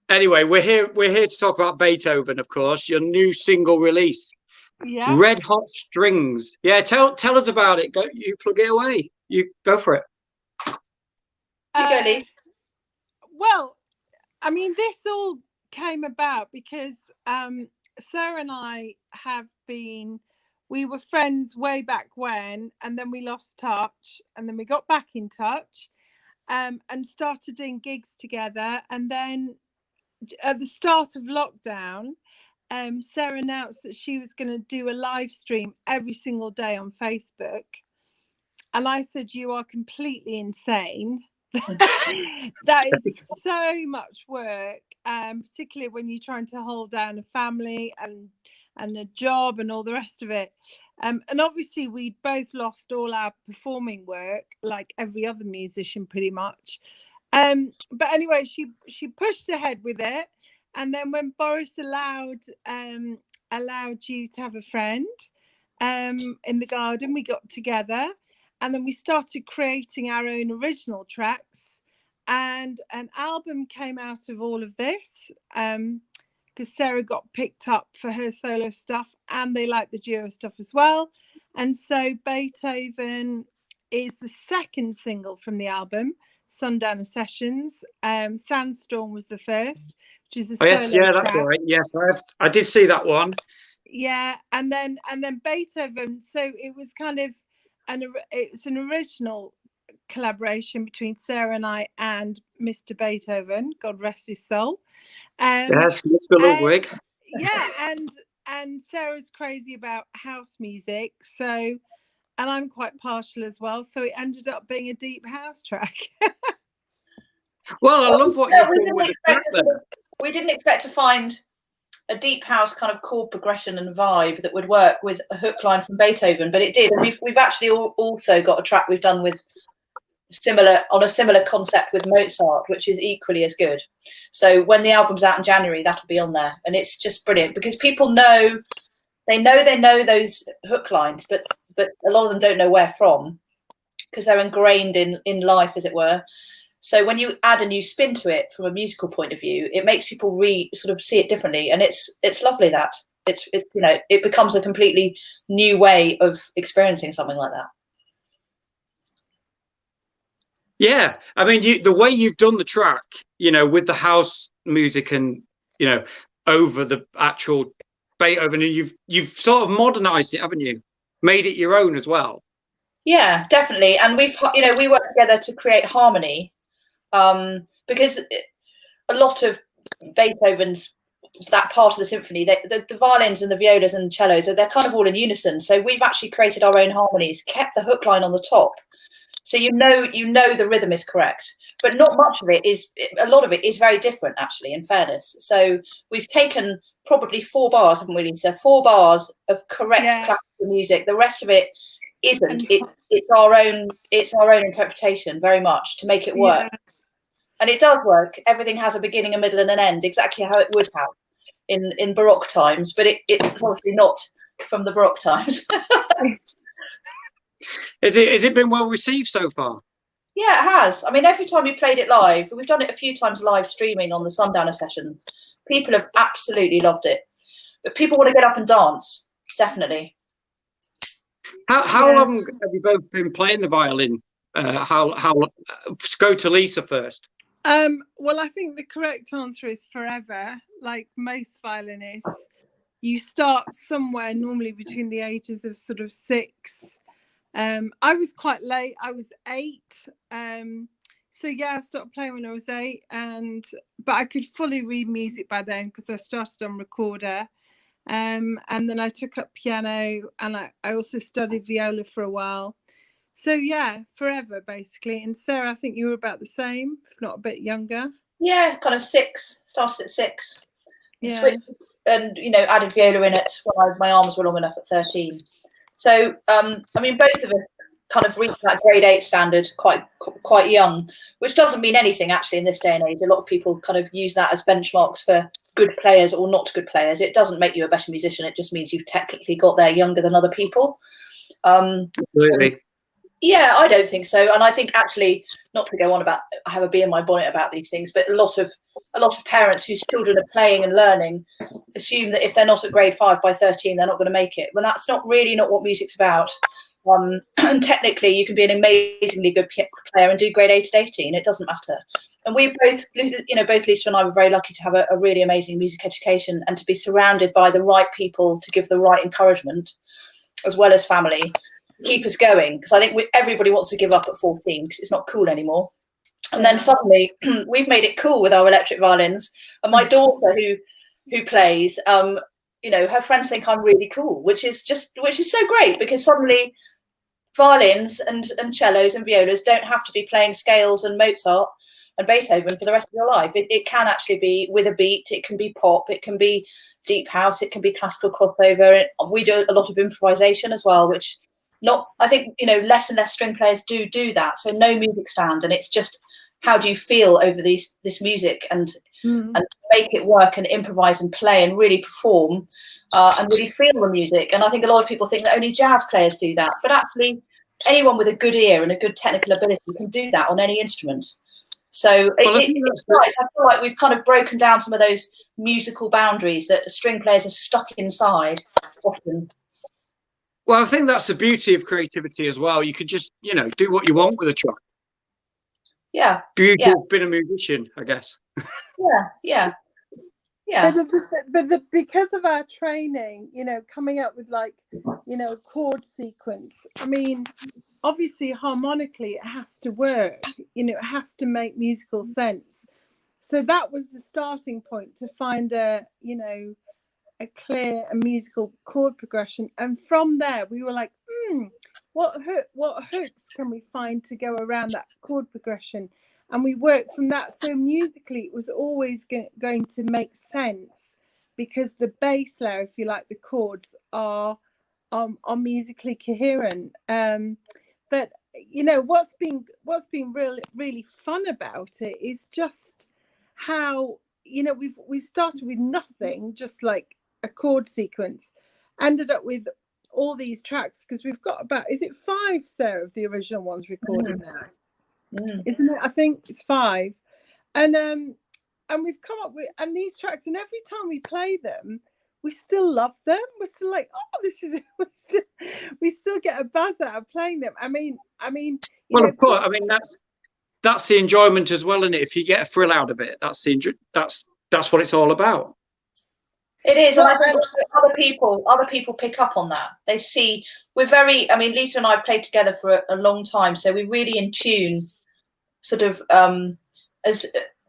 Anyway, we're here. We're here to talk about Beethoven, of course. Your new single release, Yeah. Red Hot Strings. Yeah, tell us about it. Go, you plug it away. You go for it. You go, Lee. Well, I mean, this all came about because Sarah and I we were friends way back when, and then we lost touch, and then we got back in touch, and started doing gigs together. And then at the start of lockdown, Sarah announced that she was going to do a live stream every single day on Facebook. And I said, "You are completely insane." That is so much work, particularly when you're trying to hold down a family and a job and all the rest of it. And obviously we both lost all our performing work, like every other musician pretty much. But anyway, she pushed ahead with it. And then when Boris allowed you to have a friend in the garden, we got together. And then we started creating our own original tracks, and an album came out of all of this, because Sarah got picked up for her solo stuff and they liked the duo stuff as well. And so Beethoven is the second single from the album, Sundowner Sessions. Sandstorm was the first, which is a solo yes, yeah, that's track. right. Yes, I did see that one. Yeah, and then Beethoven. So it was kind of it's an original collaboration between Sarah and I and Mr. Beethoven, God rest his soul. Yes, Mr. Ludwig. Yeah, and Sarah's crazy about house music, so, and I'm quite partial as well, so it ended up being a deep house track. Well, I love what you've done with the We didn't expect to find a deep house kind of chord progression and vibe that would work with a hook line from Beethoven, but it did. And we've actually also got a track we've done with on a similar concept with Mozart, which is equally as good. So when the album's out in January, that'll be on there, and it's just brilliant because people know those hook lines, but a lot of them don't know where from because they're ingrained in life, as it were. So when you add a new spin to it from a musical point of view, it makes people sort of see it differently, and it's lovely that it becomes a completely new way of experiencing something like that. Yeah, I mean, the way you've done the track, with the house music and over the actual Beethoven, and you've sort of modernized it, haven't you? Made it your own as well. Yeah, definitely, and we work together to create harmony. Because a lot of Beethoven's, that part of the symphony, the violins and the violas and cellos, they're kind of all in unison. So we've actually created our own harmonies, kept the hook line on the top. So you know the rhythm is correct, but not much of it is. A lot of it is very different, actually, in fairness. So we've taken probably 4 bars, haven't we, Lisa? 4 bars of correct classical music. The rest of it isn't. It's our own interpretation, very much, to make it work. Yeah. And it does work. Everything has a beginning, a middle, and an end, exactly how it would have in Baroque times. But it's obviously not from the Baroque times. Has it been well received so far? Yeah, it has. I mean, every time we played it live, we've done it a few times live streaming on the Sundowner Sessions. People have absolutely loved it. But people want to get up and dance, definitely. How long have you both been playing the violin? Go to Lisa first. Well, I think the correct answer is forever. Like most violinists, you start somewhere normally between the ages of sort of 6. I was quite late. I was 8. So yeah, I started playing when I was 8, but I could fully read music by then because I started on recorder. And then I took up piano, and I also studied viola for a while. So yeah, forever basically. And Sarah, I think you were about the same, if not a bit younger. Yeah, kind of 6. Started at 6. Yeah. Switched and added viola in it when my arms were long enough at 13. So I mean, both of us kind of reached that grade 8 standard quite young, which doesn't mean anything actually in this day and age. A lot of people kind of use that as benchmarks for good players or not good players. It doesn't make you a better musician. It just means you've technically got there younger than other people. Absolutely. Yeah, I don't think so. And I think actually, not to go on about, I have a bee in my bonnet about these things, but a lot of parents whose children are playing and learning assume that if they're not at grade 5 by 13, they're not going to make it. When that's not what music's about. And technically, you can be an amazingly good player and do grade 8 at 18. It doesn't matter. And we both, both Lisa and I were very lucky to have a really amazing music education and to be surrounded by the right people to give the right encouragement, as well as family, keep us going. Because I think everybody wants to give up at 14 because it's not cool anymore. And then suddenly we've made it cool with our electric violins. And my daughter, who plays, her friends think I'm really cool, which is so great, because suddenly violins and cellos and violas don't have to be playing scales and Mozart and Beethoven for the rest of your life. It can actually be with a beat. It can be pop. It can be deep house. It can be classical crossover. We do a lot of improvisation as well, which I think less and less string players do that. So no music stand, and it's just how do you feel over this music and make it work and improvise and play and really perform and really feel the music. And I think a lot of people think that only jazz players do that, but actually anyone with a good ear and a good technical ability can do that on any instrument. So it's nice. I feel like we've kind of broken down some of those musical boundaries that string players are stuck inside often. Well, I think that's the beauty of creativity as well. You could just, do what you want with a track. Yeah. Beauty of being a musician, I guess. Yeah. But because of our training, coming up with chord sequence, I mean, obviously harmonically it has to work, it has to make musical sense. So that was the starting point, to find a clear and musical chord progression. And from there we were like, what hooks can we find to go around that chord progression? And we worked from that. So musically it was always going to make sense, because the bass layer, if you like, the chords are musically coherent. But what's been really fun about it is just how we started with nothing, just like a chord sequence, ended up with all these tracks, because we've got about, is it 5, Sarah, of the original ones recorded now? Isn't it? I think it's 5. And we've come up with, and these tracks, and every time we play them, we still love them. We're still like, oh, this is, we still get a buzz out of playing them. I mean, well, of course. I mean, that's the enjoyment as well, isn't it? If you get a thrill out of it, that's what it's all about. It is, and I think other people pick up on that. They see Lisa and I have played together for a long time, so we're really in tune, sort of as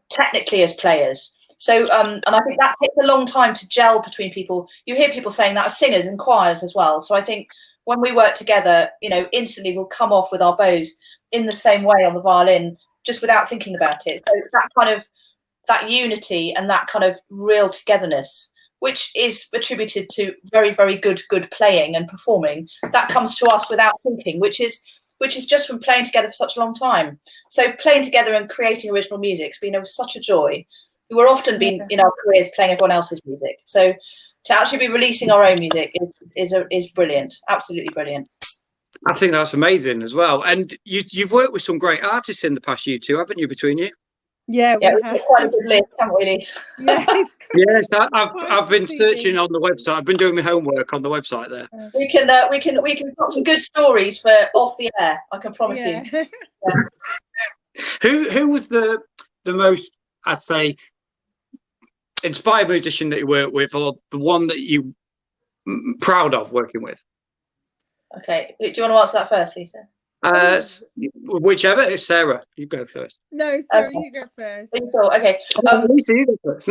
technically as players. So and I think that takes a long time to gel between people. You hear people saying that as singers and choirs as well. So I think when we work together, instantly we'll come off with our bows in the same way on the violin, just without thinking about it. So that unity and that kind of real togetherness, which is attributed to very, very good playing and performing, that comes to us without thinking, which is just from playing together for such a long time. So playing together and creating original music has been such a joy. We're often been in our careers playing everyone else's music. So to actually be releasing our own music is brilliant, absolutely brilliant. I think that's amazing as well. And you've worked with some great artists in the past, you two, haven't you, between you? Yeah, we've got quite a good list, haven't we, Lise? Yes, I've been searching on the website. I've been doing my homework on the website there. We can put some good stories for off the air. I can promise you. Yeah. Who was the most, I'd say, inspired musician that you worked with, or the one that you proud of working with? Okay, do you want to answer that first, Lisa? Whichever. Sarah, you go first. No, Sarah, you go first. Okay. Lisa, you go first.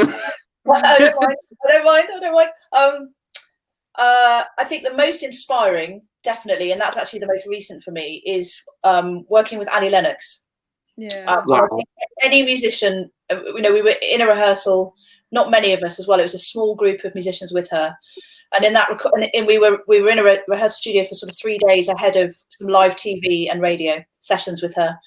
I don't mind. I think the most inspiring, definitely, and that's actually the most recent for me, is working with Annie Lennox. Yeah. Wow. Any musician, we were in a rehearsal, not many of us as well. It was a small group of musicians with her. And in that, we were in a rehearsal studio for sort of 3 days ahead of some live TV and radio sessions with her.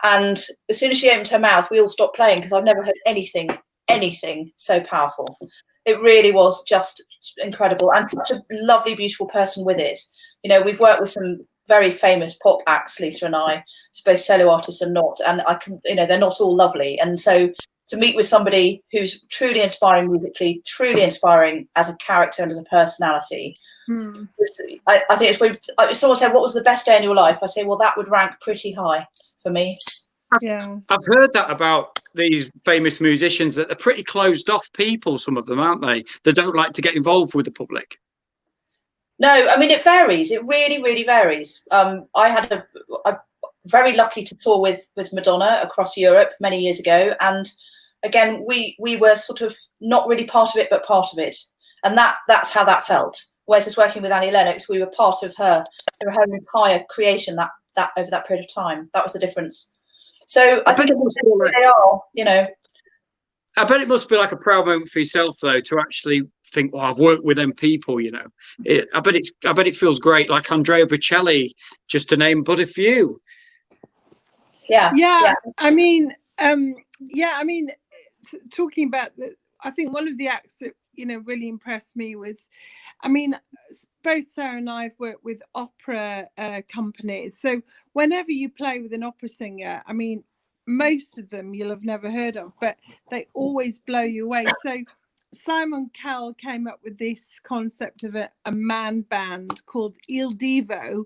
And as soon as she opened her mouth, we all stopped playing, because I've never heard anything so powerful. It really was just incredible, and such a lovely, beautiful person with it. We've worked with some very famous pop acts, Lisa and I, both solo artists and not, and I can, they're not all lovely. And so to meet with somebody who's truly inspiring musically, truly inspiring as a character and as a personality, I think if someone said, what was the best day in your life? I say, well, that would rank pretty high for me. I've heard that about these famous musicians, that they're pretty closed off people, some of them, aren't they? They don't like to get involved with the public. No, I mean, it varies. It really, really varies. I had a very lucky to tour with Madonna across Europe many years ago. And again, we were sort of not really part of it, but part of it. And that's how that felt. Whereas just working with Annie Lennox, we were part of her entire creation that over that period of time. That was the difference. So I think they are, I bet it must be like a proud moment for yourself, though, to actually think, well, I've worked with them people, I bet it feels great, like Andrea Bocelli, just to name but a few. Yeah. I mean, talking about I think one of the acts that really impressed me was, I mean, both Sarah and I have worked with opera companies. So whenever you play with an opera singer, I mean, most of them you'll have never heard of, but they always blow you away. So Simon Cowell came up with this concept of a man band called Il Divo,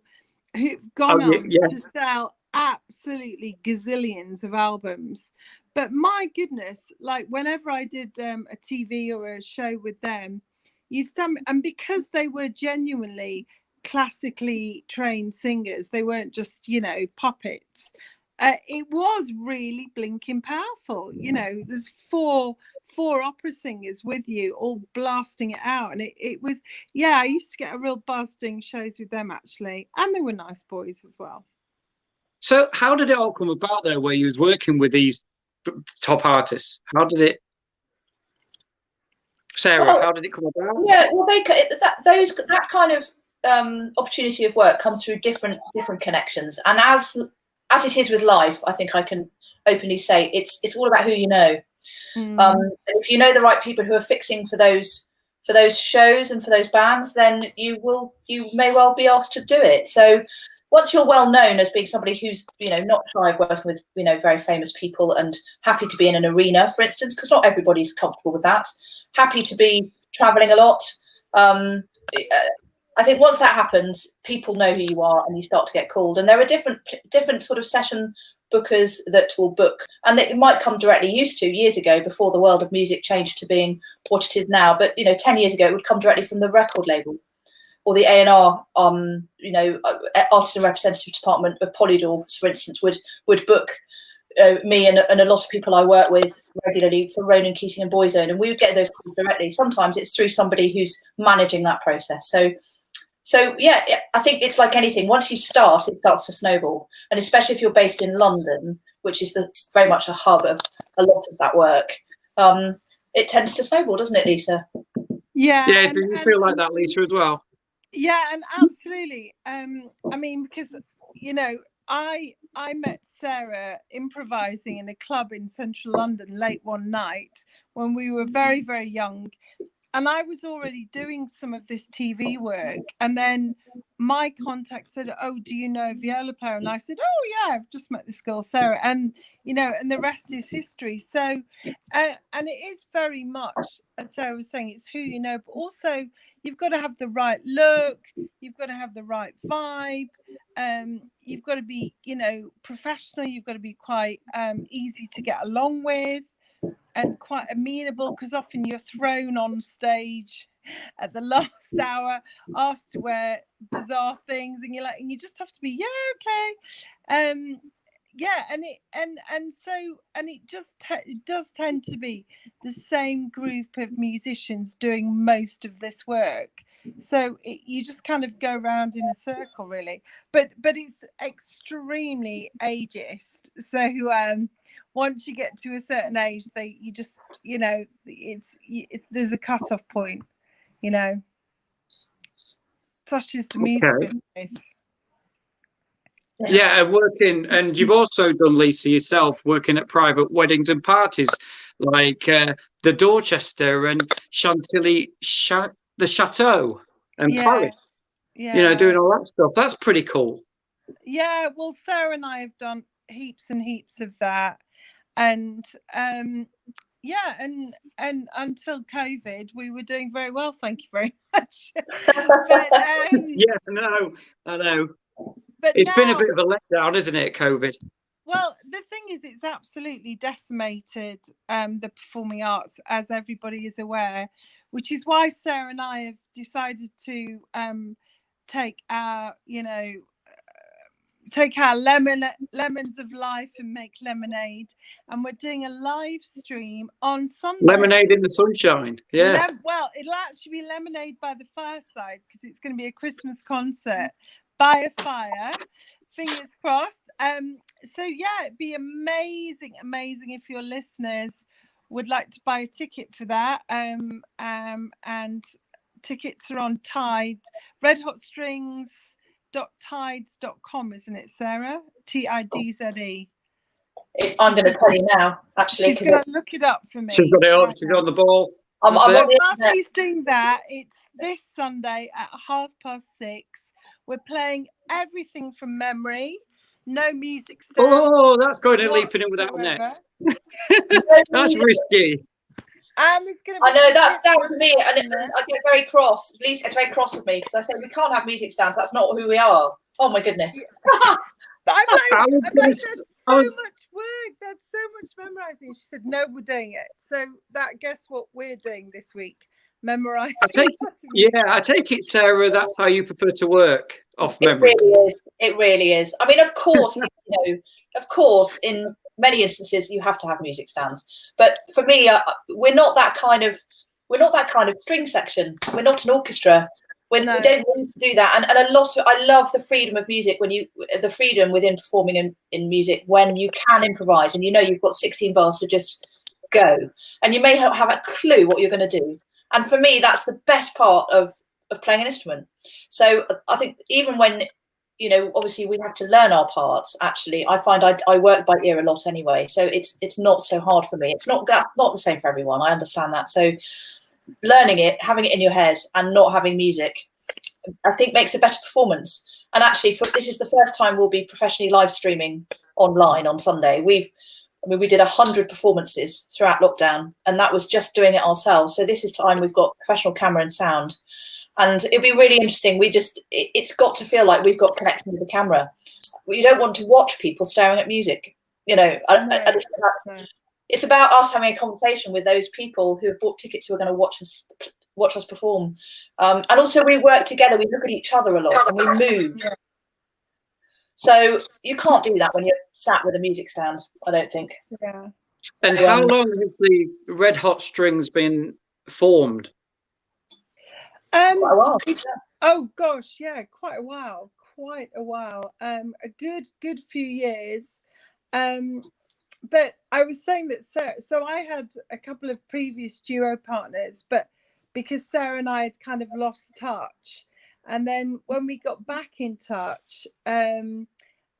who've gone on to sell absolutely gazillions of albums. But my goodness, like whenever I did a TV or a show with them, and because they were genuinely classically trained singers, they weren't just, puppets. It was really blinking powerful. There's four opera singers with you all blasting it out. And it was, I used to get a real buzz doing shows with them, actually. And they were nice boys as well. So how did it all come about there, where you was working with these top artists? How did it, Sarah, how did it come about? Yeah, well, that kind of opportunity of work comes through different connections. And as it is with life, I think I can openly say it's all about who you know. If you know the right people who are fixing for those shows and for those bands, then you may well be asked to do it. So once you're well known as being somebody who's not shy of working with very famous people and happy to be in an arena, for instance, because not everybody's comfortable with that, happy to be traveling a lot, I think once that happens, people know who you are and you start to get called. And there are different sort of session bookers that will book, and it might come directly. Used to years ago, before the world of music changed to being what it is now, but 10 years ago it would come directly from the record label or the A&R, artist and representative department of Polydor, for instance, would book me and a lot of people I work with regularly for Ronan Keating and Boyzone, and we would get those calls directly. Sometimes it's through somebody who's managing that process. So yeah, I think it's like anything. Once you start, it starts to snowball, and especially if you're based in London, which is very much a hub of a lot of that work, it tends to snowball, doesn't it, Lisa? Yeah. Do you feel like that, Lisa, as well? Yeah, and absolutely. I mean, because I met Sarah improvising in a club in central London late one night when we were very, very young. And I was already doing some of this TV work. And then my contact said, oh, do you know a viola player? And I said, oh, yeah, I've just met this girl, Sarah. And, and the rest is history. So, and it is very much, as Sarah was saying, it's who you know, but also you've got to have the right look. You've got to have the right vibe. You've got to be, professional. You've got to be quite easy to get along with. And quite amenable, because often you're thrown on stage at the last hour, asked to wear bizarre things, and you just have to be okay, and it does tend to be the same group of musicians doing most of this work. So you just kind of go around in a circle, really. But it's extremely ageist. So once you get to a certain age, there's a cutoff point, such as the music business. Yeah, working, and you've also done, Lisa, yourself, working at private weddings and parties like the Dorchester and Chantilly, the Chateau and Paris. Yeah. Doing all that stuff. That's pretty cool. Yeah, well, Sarah and I have done heaps and heaps of that, and yeah, and until COVID, we were doing very well. Thank you very much. But Yeah, I know. but It's been a now, bit of a letdown, isn't it, COVID? well, the thing is, it's absolutely decimated the performing arts, as everybody is aware, which is why Sarah and I have decided to take our, take our lemons of life and make lemonade, and we're doing a live stream on Sunday. Lemonade in the sunshine. Yeah. Well, it'll actually be lemonade by the fireside, because it's going to be a Christmas concert by a fire. Fingers crossed. So yeah, it'd be amazing if your listeners would like to buy a ticket for that. And tickets are on Tides, redhotstrings.tides.com, isn't it, Sarah? TIDZE. I'm going to tell you now, actually. She's going to look it up for me. She's got it on. She's on the ball. While she's doing that, it's this Sunday at 6:30. We're playing everything from memory. No music stands. Oh, that's going and leaping in without a net. That's risky. And there's going to be, I know, that's down to me, and I get very cross. Lisa gets very cross with me because I say we can't have music stands. That's not who we are. Oh my goodness. But I'm like, that's so much work. That's so much memorizing. She said, no, we're doing it. So guess what we're doing this week? Memorizing. I take it, Sarah, that's how you prefer to work, off memory. It really is. I mean, of course, of course, in many instances you have to have music stands, but for me, we're not that kind of string section. We're not an orchestra. We don't need to do that. And I love the freedom of music, the freedom within performing in music, when you can improvise and you've got 16 bars to just go, and you may not have a clue what you're going to do. And for me, that's the best part of playing an instrument. So I think even when, obviously we have to learn our parts, actually, I find I work by ear a lot anyway. So it's not so hard for me. That's not the same for everyone. I understand that. So learning it, having it in your head and not having music, I think makes a better performance. And actually, this is the first time we'll be professionally live streaming online on Sunday. We did 100 performances throughout lockdown, and that was just doing it ourselves. So this is time we've got professional camera and sound, and it'd be really interesting. It's got to feel like we've got connection with the camera. You don't want to watch people staring at music, It's about us having a conversation with those people who have bought tickets, who are going to watch us perform. And also we work together. We look at each other a lot and we move. So you can't do that when you're sat with a music stand, I don't think. Yeah. And how long has the Red Hot Strings been formed? Quite a while. Oh gosh, yeah, quite a while. A good few years. But I was saying that so I had a couple of previous duo partners, but because Sarah and I had kind of lost touch. And then when we got back in touch, and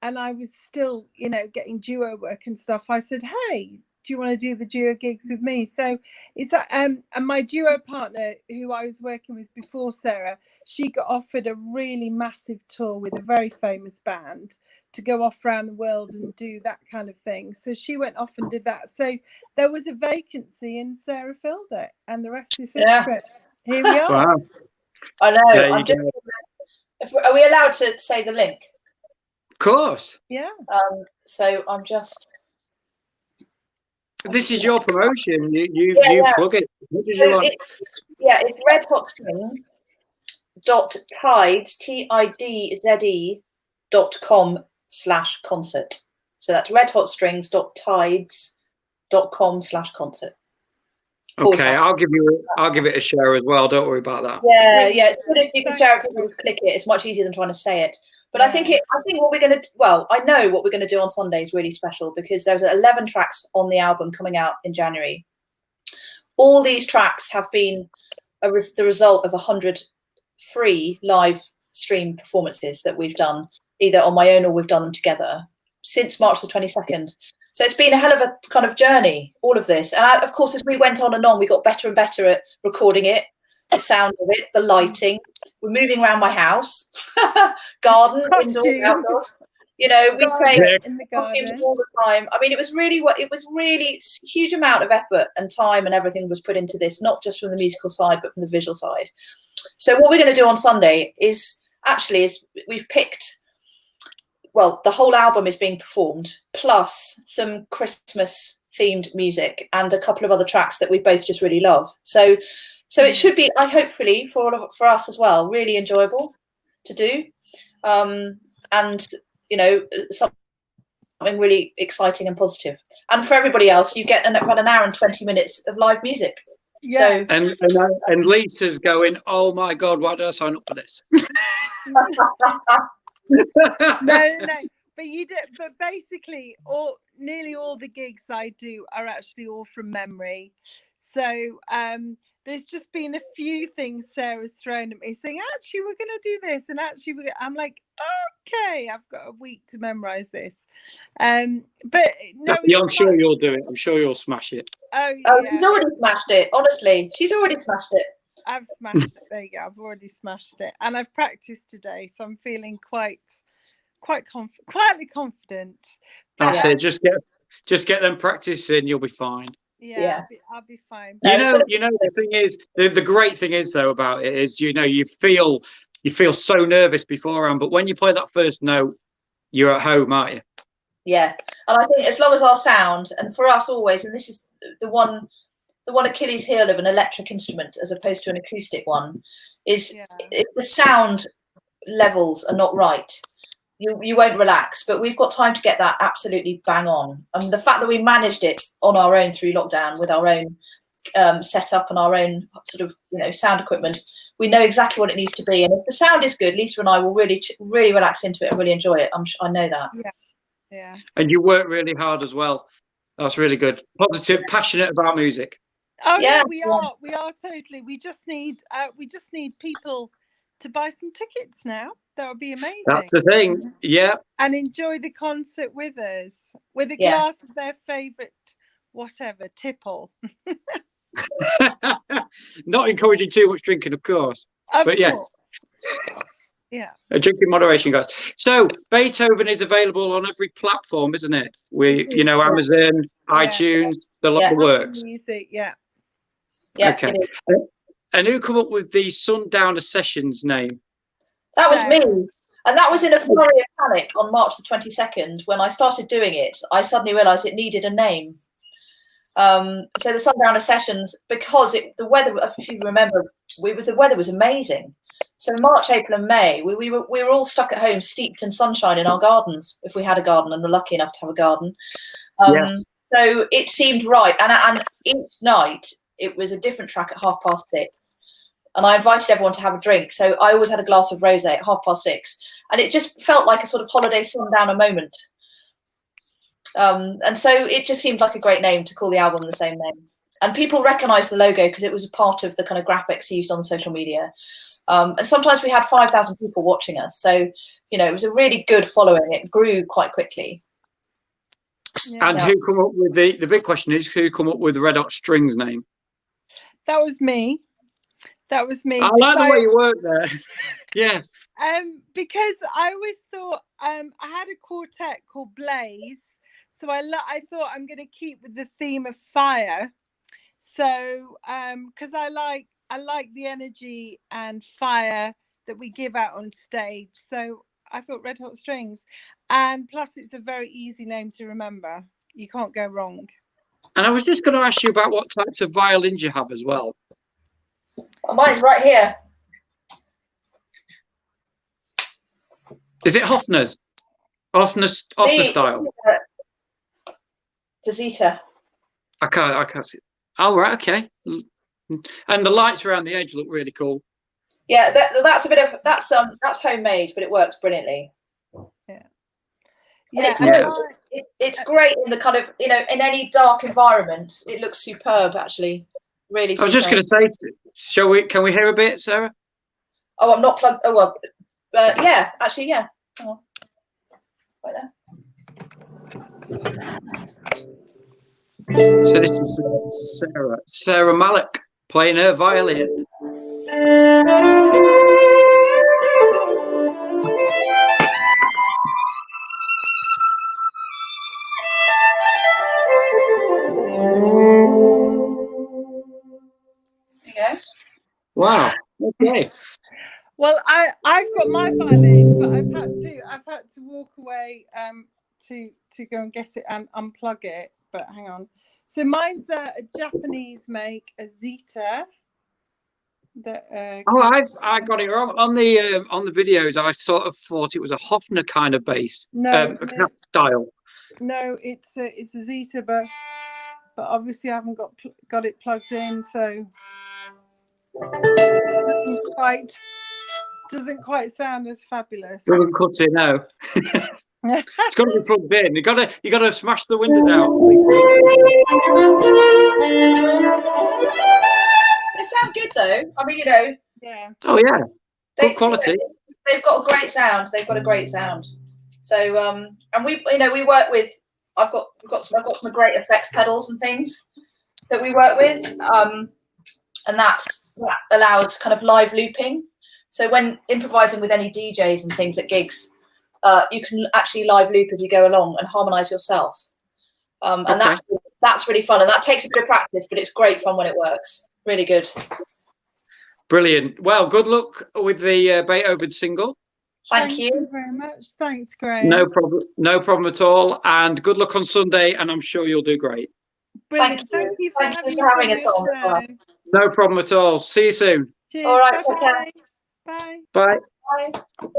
I was still, getting duo work and stuff, I said, hey, do you want to do the duo gigs with me? So it's and my duo partner, who I was working with before Sarah, she got offered a really massive tour with a very famous band to go off around the world and do that kind of thing. So she went off and did that. So there was a vacancy and Sarah filled it, and the rest is history. Here we are. Wow. I know. Are we allowed to say the link? Of course. Yeah. So I'm just. This is your promotion. You plug it. What did you want? It's redhotstrings.tides TIDZE.com/concert. So that's redhotstrings.tides.com/concert. Okay, I'll give it a share as well. Don't worry about that. Yeah. It's good if you can share it. People click it. It's much easier than trying to say it. But I think what we're going to. Well, I know what we're going to do on Sunday is really special, because there's 11 tracks on the album coming out in January. All these tracks have been the result of 100 free live stream performances that we've done, either on my own or we've done them together, since March the 22nd. So it's been a hell of a kind of journey, all of this. And of course, as we went on and on, we got better and better at recording it, the sound of it, the lighting. We're moving around my house, garden, indoors, outdoors. You know, we played in the garden all the time. I mean, it was really a huge amount of effort and time and everything was put into this, not just from the musical side, but from the visual side. So what we're going to do on Sunday is we've picked, well, the whole album is being performed, plus some Christmas themed music and a couple of other tracks that we both just really love. So it should be, hopefully for us as well, really enjoyable to do. And you know, something really exciting and positive. And for everybody else, you get about an hour and 20 minutes of live music. Yeah. So, and Lisa's going, oh my God, why did I sign up for this? no. But but basically, nearly all the gigs I do are actually all from memory. So there's just been a few things Sarah's thrown at me saying, actually, we're going to do this. And actually, I'm like, okay, I've got a week to memorize this. But no, I'm sure you'll do it. I'm sure you'll smash it. Oh, she's already smashed it. Honestly, she's already smashed it. I've smashed it. There you go. I've already smashed it. And I've practiced today. So I'm feeling quietly confident. That's it. Just get them practicing. You'll be fine. Yeah. I'll be fine. You know, the thing is, the great thing is though about it is, you know, you feel so nervous beforehand, but when you play that first note, you're at home, aren't you? Yeah, and I think as long as our sound, and for us always, and this is the one Achilles heel of an electric instrument as opposed to an acoustic one, is if the sound levels are not right, you won't relax. But we've got time to get that absolutely bang on. And the fact that we managed it on our own through lockdown with our own setup and our own sort of, you know, sound equipment, we know exactly what it needs to be. And if the sound is good, Lisa and I will really relax into it and really enjoy it. I know that. Yeah. And you work really hard as well. That's really good. Positive, passionate about music. Oh yeah, we are totally. We just need people to buy some tickets now. That would be amazing. That's the thing. Yeah. And enjoy the concert with us, with a glass of their favourite whatever, tipple. Not encouraging too much drinking, of course. Of yes. course. Yeah. A drinking moderation, guys. So Beethoven is available on every platform, isn't it? Amazon, iTunes, the works. Music, yeah. Okay. And who come up with the Sundowner Sessions name? That was me. And that was in a flurry of panic on March the 22nd. When I started doing it, I suddenly realised it needed a name. So the Sundowner Sessions, because the weather, if you remember, the weather was amazing. So March, April and May, we were all stuck at home, steeped in sunshine in our gardens, if we had a garden and were lucky enough to have a garden. Yes. So it seemed right. And each night, it was a different track at 6:30. And I invited everyone to have a drink. So I always had a glass of rosé at 6:30. And it just felt like a sort of holiday sundowner moment. And so it just seemed like a great name to call the album the same name. And people recognised the logo because it was a part of the kind of graphics used on social media. And sometimes we had 5,000 people watching us. So, you know, it was a really good following. It grew quite quickly. And who come up with the big question is, who come up with the Red Hot Strings name? That was me. I like the way you work there. Yeah. Because I always thought I had a quartet called Blaze, so I thought I'm going to keep with the theme of fire. So because I like the energy and fire that we give out on stage. So I thought Red Hot Strings, and plus it's a very easy name to remember. You can't go wrong. And I was just going to ask you about what types of violins you have as well. Mine's right here. Is it Hofner's? Hofner style? Zeta. I can't see. Oh, right, okay. And the lights around the edge look really cool. Yeah, that's a bit of that's homemade, but it works brilliantly. It's great in the kind of, you know, in any dark environment. It looks superb, actually. Really. I was just going to say, can we hear a bit, Sarah? Oh, I'm not plugged. Oh well, yeah, actually, yeah. Oh. Right there. So this is Sarah Mallock playing her violin. go. Wow. Okay. Well, I've got my violin, but I've had to walk away to go and get it and unplug it. But hang on. So mine's a Japanese make, a Zeta. I got it wrong on the videos. I sort of thought it was a Hofner kind of bass, style. No, it's a Zeta, but obviously I haven't got it plugged in, so doesn't quite sound as fabulous. Doesn't cut it now. It's got to be plugged in. You got to smash the windows out. They sound good though. I mean, you know. Yeah. Oh yeah. Good quality. You know, they've got a great sound. They've got a great sound. So and we work with. I've got some great effects pedals and things that we work with. And that allows kind of live looping. So when improvising with any DJs and things at gigs, you can actually live loop as you go along and harmonize yourself. And that's really fun. And that takes a bit of practice, but it's great fun when it works. Really good. Brilliant. Well, good luck with the Beethoven single. Thank you very much. Thanks, Graham. No problem at all. And good luck on Sunday, and I'm sure you'll do great. Brilliant. Thank you for having us on. No problem at all. See you soon. Cheers. All right. Bye. Bye. Bye. Bye.